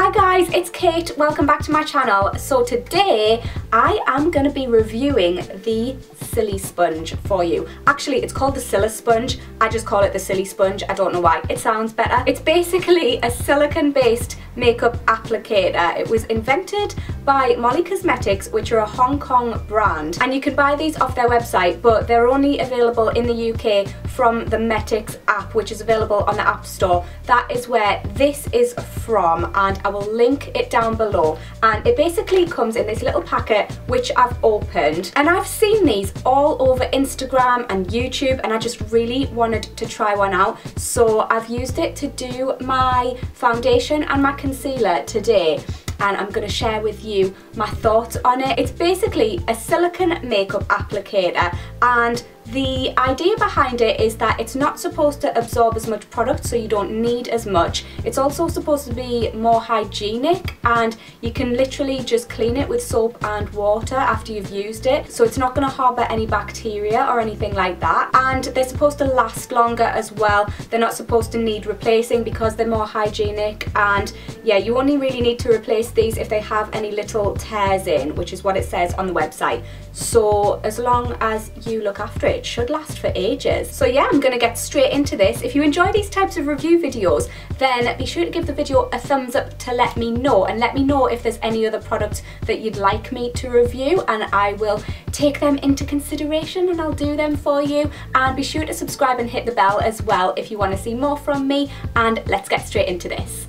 Hi guys, it's Kate. Welcome back to my channel. So today I am going to be reviewing the Silly Sponge for you. Actually, it's called the Silla Sponge. I just call it the Silly Sponge. I don't know why. It sounds better. It's basically a silicone-based makeup applicator. It was invented by Molly Cosmetics, which are a Hong Kong brand, and you can buy these off their website, but they're only available in the UK from the Metix app, which is available on the App Store. That is where this is from, and I will link it down below. And it basically comes in this little packet which I've opened, and I've seen these all over Instagram and YouTube, and I just really wanted to try one out, so I've used it to do my foundation and my concealer today, and I'm going to share with you my thoughts on it. It's basically a silicone makeup applicator, and the idea behind it is that it's not supposed to absorb as much product, so you don't need as much. It's also supposed to be more hygienic, and you can literally just clean it with soap and water after you've used it, so it's not going to harbour any bacteria or anything like that. And they're supposed to last longer as well. They're not supposed to need replacing because they're more hygienic, and yeah, you only really need to replace these if they have any little tears in, which is what it says on the website. So as long as you look after it, it should last for ages. So yeah, I'm gonna get straight into this. If you enjoy these types of review videos, then be sure to give the video a thumbs up to let me know, and let me know if there's any other products that you'd like me to review, and I will take them into consideration and I'll do them for you. And be sure to subscribe and hit the bell as well if you want to see more from me, and let's get straight into this.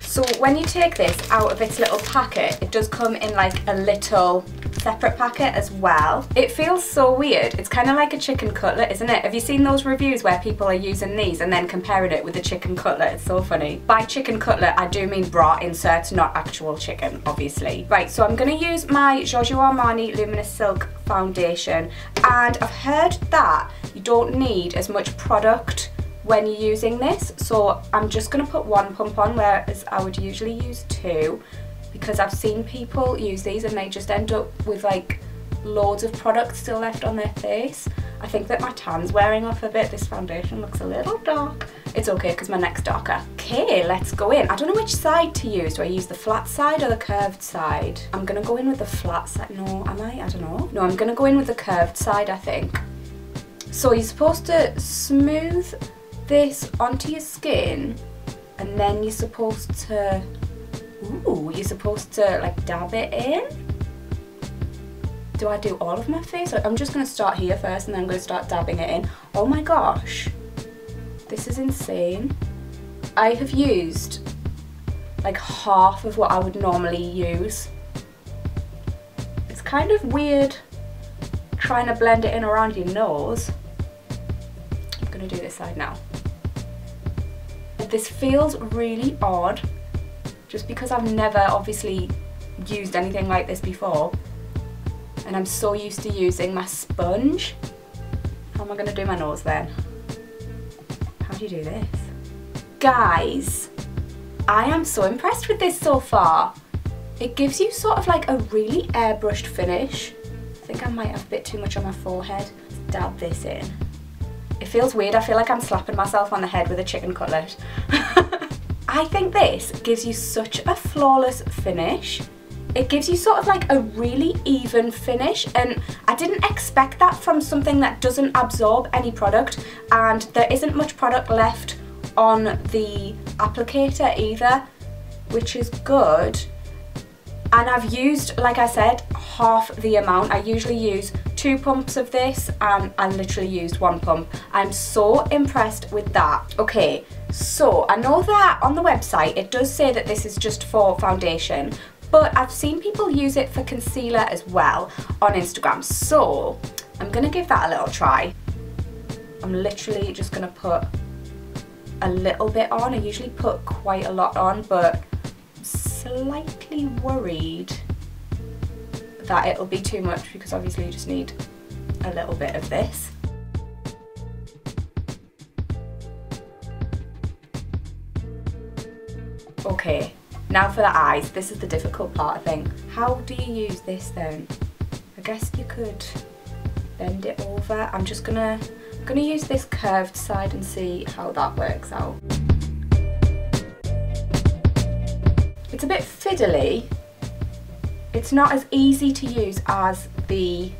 So when you take this out of its little packet, it does come in like a little separate packet as well. It feels so weird. It's kind of like a chicken cutlet, isn't it? Have you seen those reviews where people are using these and then comparing it with a chicken cutlet? It's so funny. By chicken cutlet, I do mean bra inserts, not actual chicken, obviously. Right, so I'm going to use my Giorgio Armani Luminous Silk foundation, and I've heard that you don't need as much product when you're using this, so I'm just going to put one pump on, whereas I would usually use two, because I've seen people use these and they just end up with like loads of product still left on their face. I think that my tan's wearing off a bit. This foundation looks a little dark. It's okay because my neck's darker. Okay, let's go in. I don't know which side to use. Do I use the flat side or the curved side? I'm going to go in with the flat side. No, am I? I don't know. No, I'm going to go in with the curved side, I think. So you're supposed to smooth this onto your skin, and then you're supposed to like dab it in. Do I do all of my face? I'm just going to start here first and then I'm going to start dabbing it in. Oh my gosh, this is insane. I have used like half of what I would normally use. It's kind of weird trying to blend it in around your nose. I'm going to do this side now. This feels really odd, just because I've never obviously used anything like this before, and I'm so used to using my sponge. How am I going to do my nose then? How do you do this? Guys, I am so impressed with this so far. It gives you sort of like a really airbrushed finish. I think I might have a bit too much on my forehead. Let's dab this in. It feels weird. I feel like I'm slapping myself on the head with a chicken cutlet. I think this gives you such a flawless finish. It gives you sort of like a really even finish, and I didn't expect that from something that doesn't absorb any product, and there isn't much product left on the applicator either, which is good. And I've used, like I said, half the amount. I usually use 2 pumps of this, and I literally used 1 pump. I'm so impressed with that. Okay, so I know that on the website it does say that this is just for foundation, but I've seen people use it for concealer as well on Instagram, so I'm gonna give that a little try. I'm literally just gonna put a little bit on. I usually put quite a lot on, but slightly worried that it'll be too much, because obviously you just need a little bit of this. Okay, now for the eyes. This is the difficult part, I think. How do you use this then? I guess you could bend it over. I'm just gonna use this curved side and see how that works out. a bit fiddly. It's not as easy to use as the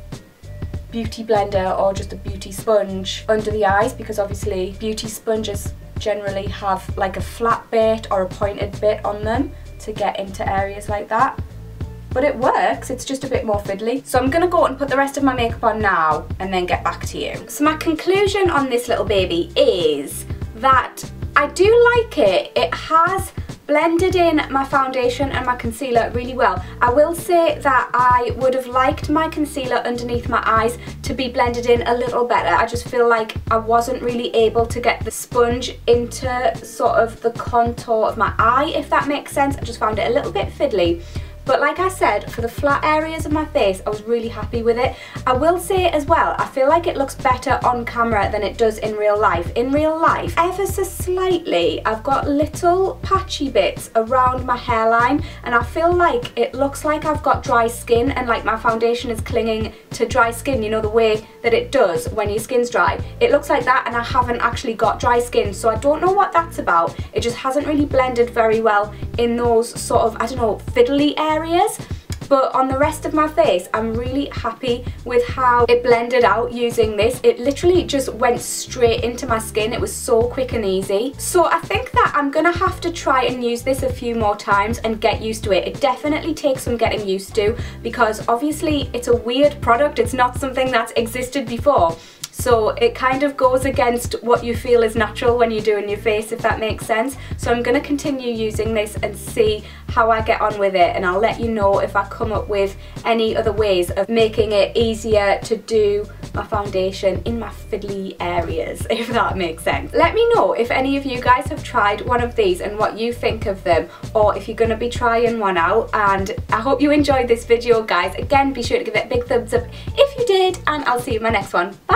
beauty blender or just a beauty sponge under the eyes, because obviously beauty sponges generally have like a flat bit or a pointed bit on them to get into areas like that. But it works, it's just a bit more fiddly. So I'm gonna go and put the rest of my makeup on now and then get back to you. So my conclusion on this little baby is that I do like it. It has blended in my foundation and my concealer really well. I will say that I would have liked my concealer underneath my eyes to be blended in a little better. I just feel like I wasn't really able to get the sponge into sort of the contour of my eye, if that makes sense. I just found it a little bit fiddly. But like I said, for the flat areas of my face, I was really happy with it. I will say as well, I feel like it looks better on camera than it does in real life. In real life, ever so slightly, I've got little patchy bits around my hairline, and I feel like it looks like I've got dry skin and like my foundation is clinging to dry skin, you know, the way that it does when your skin's dry. It looks like that, and I haven't actually got dry skin, so I don't know what that's about. It just hasn't really blended very well in those sort of, I don't know, fiddly areas. But on the rest of my face, I'm really happy with how it blended out using this. It literally just went straight into my skin. It was so quick and easy. So I think that I'm gonna have to try and use this a few more times and get used to it. It definitely takes some getting used to, because obviously it's a weird product. It's not something that's existed before. So it kind of goes against what you feel is natural when you're doing your face, if that makes sense. So I'm going to continue using this and see how I get on with it, and I'll let you know if I come up with any other ways of making it easier to do my foundation in my fiddly areas, if that makes sense. Let me know if any of you guys have tried one of these and what you think of them, or if you're going to be trying one out. And I hope you enjoyed this video, guys. Again, be sure to give it a big thumbs up if you did, and I'll see you in my next one. Bye!